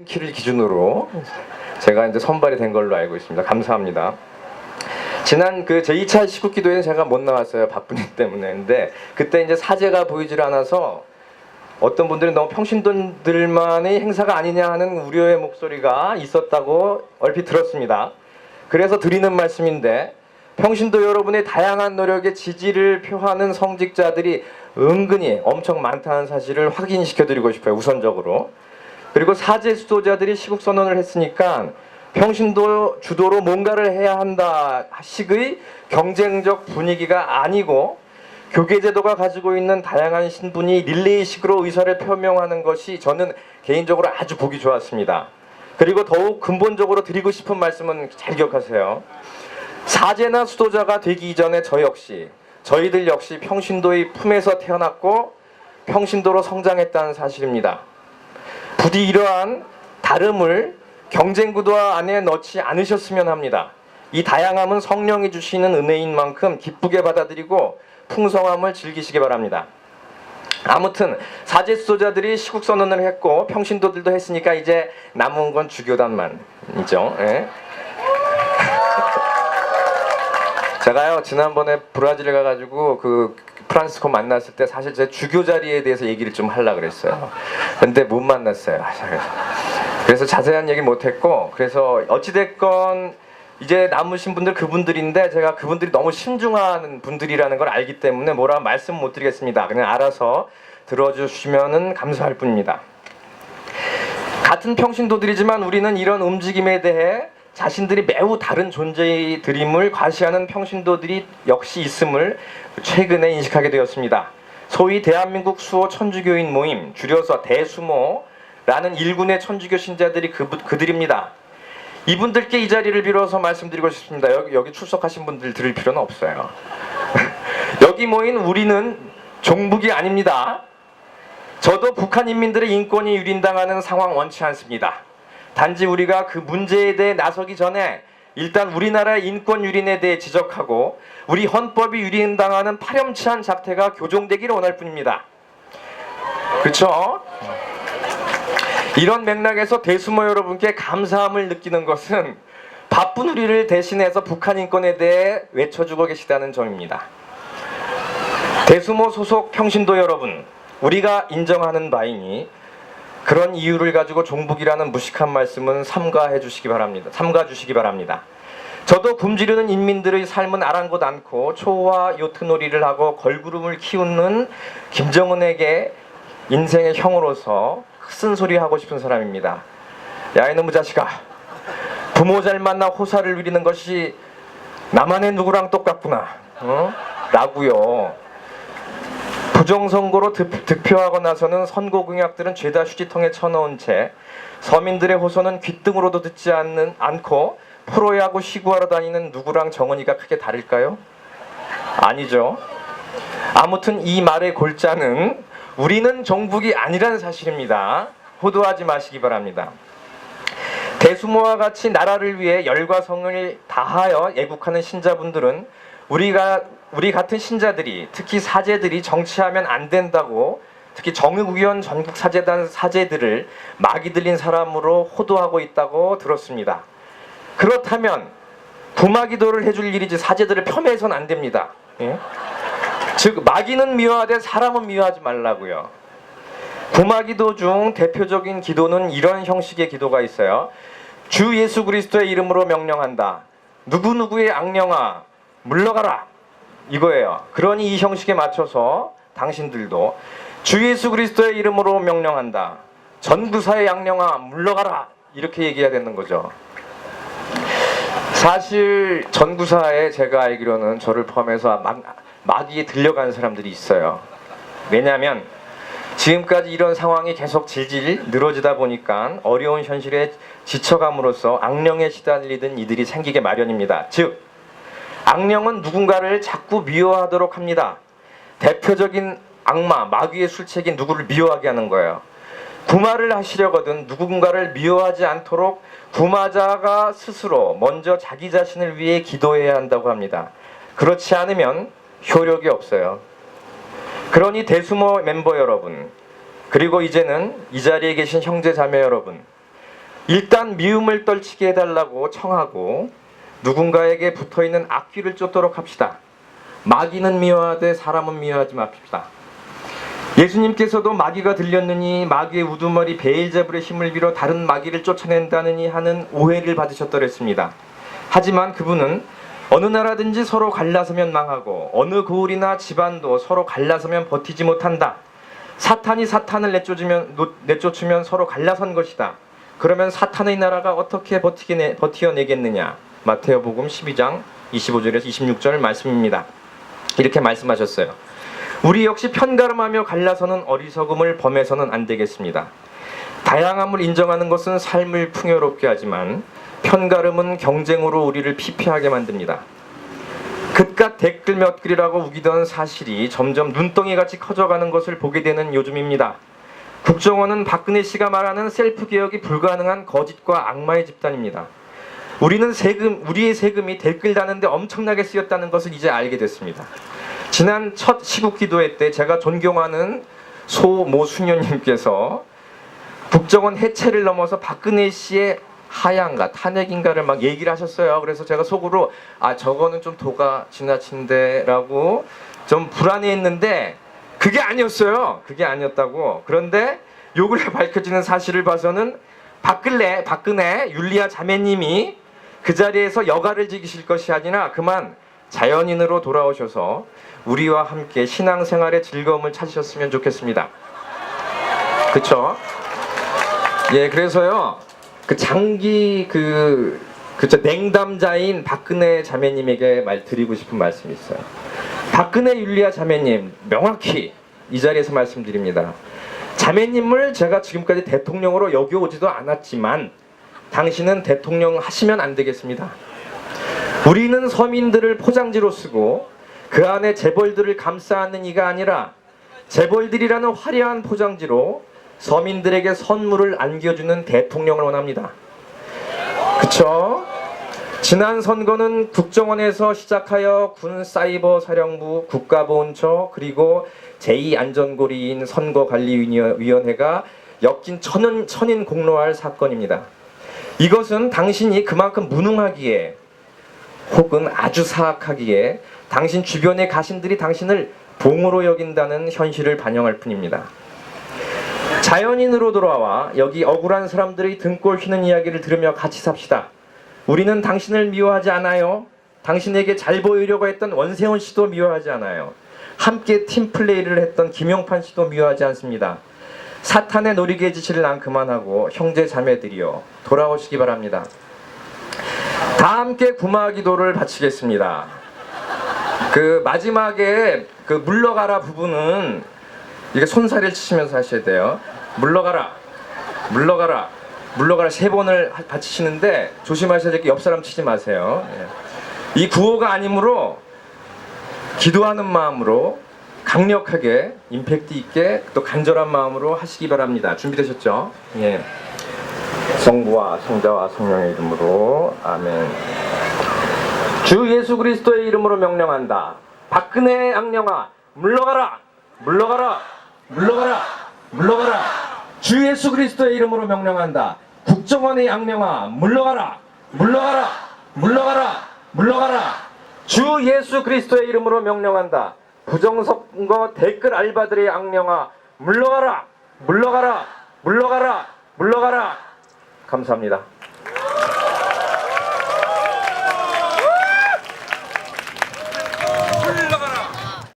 키를 기준으로 제가 이제 선발이 된 걸로 알고 있습니다. 감사합니다. 지난 그 제2차 시국기도에는 제가 못 나왔어요. 바쁜 일 때문에. 근데 그때 이제 사제가 보이질 않아서 어떤 분들이 너무 평신도들만의 행사가 아니냐 하는 우려의 목소리가 있었다고 얼핏 들었습니다. 그래서 드리는 말씀인데, 평신도 여러분의 다양한 노력에 지지를 표하는 성직자들이 은근히 엄청 많다는 사실을 확인시켜 드리고 싶어요. 우선적으로. 그리고 사제 수도자들이 시국 선언을 했으니까 평신도 주도로 뭔가를 해야 한다 식의 경쟁적 분위기가 아니고, 교계제도가 가지고 있는 다양한 신분이 릴레이식으로 의사를 표명하는 것이 저는 개인적으로 아주 보기 좋았습니다. 그리고 더욱 근본적으로 드리고 싶은 말씀은 잘 기억하세요. 사제나 수도자가 되기 이전에 저희들 역시 평신도의 품에서 태어났고 평신도로 성장했다는 사실입니다. 부디 이러한 다름을 경쟁구도 안에 넣지 않으셨으면 합니다. 이 다양함은 성령이 주시는 은혜인 만큼 기쁘게 받아들이고 풍성함을 즐기시기 바랍니다. 아무튼 사제 수도자들이 시국 선언을 했고 평신도들도 했으니까 이제 남은 건 주교단만이죠. 예. 제가요 지난번에 브라질에 가가지고 그 프란시스코 만났을 때 사실 제 주교 자리에 대해서 얘기를 좀 하려고 그랬어요. 근데 못 만났어요. 그래서 자세한 얘기 못했고, 그래서 어찌됐건 이제 남으신 분들 그분들인데 제가 그분들이 너무 신중한 분들이라는 걸 알기 때문에 뭐라 말씀 못 드리겠습니다. 그냥 알아서 들어주시면 감사할 뿐입니다. 같은 평신도들이지만 우리는 이런 움직임에 대해 자신들이 매우 다른 존재들임을 과시하는 평신도들이 역시 있음을 최근에 인식하게 되었습니다. 소위 대한민국 수호 천주교인 모임, 줄여서 대수모라는 일군의 천주교 신자들이 그들입니다. 이분들께 이 자리를 빌어서 말씀드리고 싶습니다. 여기 출석하신 분들 들을 필요는 없어요. 여기 모인 우리는 종북이 아닙니다. 저도 북한 인민들의 인권이 유린당하는 상황 원치 않습니다. 단지 우리가 그 문제에 대해 나서기 전에 일단 우리나라의 인권 유린에 대해 지적하고 우리 헌법이 유린당하는 파렴치한 작태가 교정되기를 원할 뿐입니다. 그렇죠? 이런 맥락에서 대수모 여러분께 감사함을 느끼는 것은 바쁜 우리를 대신해서 북한 인권에 대해 외쳐주고 계시다는 점입니다. 대수모 소속 평신도 여러분, 우리가 인정하는 바이니 그런 이유를 가지고 종북이라는 무식한 말씀은 삼가 주시기 바랍니다. 저도 굶주리는 인민들의 삶은 아랑곳 않고 초호와 요트놀이를 하고 걸구름을 키우는 김정은에게 인생의 형으로서 쓴소리 하고 싶은 사람입니다. 야 이놈의 자식아, 부모 잘 만나 호사를 누리는 것이 나만의 누구랑 똑같구나, 라고요. 부정선거로 득표하고 나서는 선거공약들은 죄다 휴지통에 쳐넣은 채 서민들의 호소는 귓등으로도 듣지 않고 프로야구 시구하러 다니는 누구랑 정은이가 크게 다를까요? 아니죠. 아무튼 이 말의 골자는 우리는 종북이 아니라는 사실입니다. 호도하지 마시기 바랍니다. 대수모와 같이 나라를 위해 열과 성을 다하여 애국하는 신자분들은 우리 같은 신자들이, 특히 사제들이 정치하면 안 된다고, 특히 정의구현 전국 사제단 사제들을 마귀 들린 사람으로 호도하고 있다고 들었습니다. 그렇다면 구마기도를 해줄 일이지 사제들을 폄훼해서는 안 됩니다. 예? 즉 마귀는 미워하되 사람은 미워하지 말라고요. 구마기도 중 대표적인 기도는 이런 형식의 기도가 있어요. 주 예수 그리스도의 이름으로 명령한다. 누구누구의 악령아 물러가라, 이거예요. 그러니 이 형식에 맞춰서 당신들도 주 예수 그리스도의 이름으로 명령한다. 전구사의 악령아 물러가라, 이렇게 얘기해야 되는 거죠. 사실 전구사에 제가 알기로는 저를 포함해서 마귀에 들려가는 사람들이 있어요. 왜냐하면 지금까지 이런 상황이 계속 질질 늘어지다 보니까 어려운 현실에 지쳐감으로써 악령에 시달리던 이들이 생기게 마련입니다. 즉 악령은 누군가를 자꾸 미워하도록 합니다. 대표적인 악마, 마귀의 술책이 누구를 미워하게 하는 거예요. 구마를 하시려거든 누군가를 미워하지 않도록 구마자가 스스로 먼저 자기 자신을 위해 기도해야 한다고 합니다. 그렇지 않으면 효력이 없어요. 그러니 대수모 멤버 여러분, 그리고 이제는 이 자리에 계신 형제 자매 여러분, 일단 미움을 떨치게 해달라고 청하고 누군가에게 붙어있는 악귀를 쫓도록 합시다. 마귀는 미워하되 사람은 미워하지 맙시다. 예수님께서도 마귀가 들렸느니 마귀의 우두머리 베엘제불의 힘을 빌어 다른 마귀를 쫓아낸다느니 하는 오해를 받으셨더랬습니다. 하지만 그분은 어느 나라든지 서로 갈라서면 망하고 어느 고을이나 집안도 서로 갈라서면 버티지 못한다. 사탄이 사탄을 내쫓으면 서로 갈라선 것이다. 그러면 사탄의 나라가 어떻게 버티어내겠느냐. 마태복음 12장 25절에서 26절 말씀입니다. 이렇게 말씀하셨어요. 우리 역시 편가름하며 갈라서는 어리석음을 범해서는 안 되겠습니다. 다양함을 인정하는 것은 삶을 풍요롭게 하지만 편가름은 경쟁으로 우리를 피폐하게 만듭니다. 그깟 댓글 몇 글이라고 우기던 사실이 점점 눈덩이같이 커져가는 것을 보게 되는 요즘입니다. 국정원은 박근혜 씨가 말하는 셀프 개혁이 불가능한 거짓과 악마의 집단입니다. 우리의 세금이 댓글 다는데 엄청나게 쓰였다는 것을 이제 알게 됐습니다. 지난 첫 시국 기도회 때 제가 존경하는 소모 수녀님께서 국정원 해체를 넘어서 박근혜 씨의 하야인가 탄핵인가를 막 얘기를 하셨어요. 그래서 제가 속으로 저거는 좀 도가 지나친데 라고 좀 불안해했는데 그게 아니었어요. 그게 아니었다고. 그런데 요 근래 밝혀지는 사실을 봐서는 박근혜 율리아 자매님이 그 자리에서 여가를 지키실 것이 아니라 그만 자연인으로 돌아오셔서 우리와 함께 신앙생활의 즐거움을 찾으셨으면 좋겠습니다. 그쵸? 예, 그래서요 그 장기 냉담자인 박근혜 자매님에게 드리고 싶은 말씀이 있어요. 박근혜 율리아 자매님, 명확히 이 자리에서 말씀드립니다. 자매님을 제가 지금까지 대통령으로 여겨오지도 않았지만 당신은 대통령 하시면 안 되겠습니다. 우리는 서민들을 포장지로 쓰고 그 안에 재벌들을 감싸 안는 이가 아니라 재벌들이라는 화려한 포장지로 서민들에게 선물을 안겨주는 대통령을 원합니다. 그쵸? 지난 선거는 국정원에서 시작하여 군사이버사령부, 국가보훈처 그리고 제2안전고리인 선거관리위원회가 엮인 천인 공로할 사건입니다. 이것은 당신이 그만큼 무능하기에 혹은 아주 사악하기에 당신 주변의 가신들이 당신을 봉으로 여긴다는 현실을 반영할 뿐입니다. 자연인으로 돌아와 여기 억울한 사람들의 등골 휘는 이야기를 들으며 같이 삽시다. 우리는 당신을 미워하지 않아요. 당신에게 잘 보이려고 했던 원세훈 씨도 미워하지 않아요. 함께 팀플레이를 했던 김용판 씨도 미워하지 않습니다. 사탄의 노리개 지시를 난 그만하고 형제 자매들이여 돌아오시기 바랍니다. 다 함께 구마 기도를 바치겠습니다. 그 마지막에 그 물러가라 부분은 이게 손사래를 치시면서 하셔야 돼요. 물러가라, 물러가라, 물러가라 3번을 바치시는데 조심하셔야 될 게 옆 사람 치지 마세요. 이 구호가 아니므로 기도하는 마음으로 강력하게 임팩트 있게 또 간절한 마음으로 하시기 바랍니다. 준비되셨죠? 예. 성부와 성자와 성령의 이름으로 아멘. 주 예수 그리스도의 이름으로 명령한다. 박근혜 악령아 물러가라, 물러가라, 물러가라, 물러가라. 주 예수 그리스도의 이름으로 명령한다. 국정원의 악령아 물러가라, 물러가라, 물러가라, 물러가라. 주 예수 그리스도의 이름으로 명령한다. 부정선거 댓글 알바들의 악령아 물러가라, 물러가라, 물러가라, 물러가라. 감사합니다.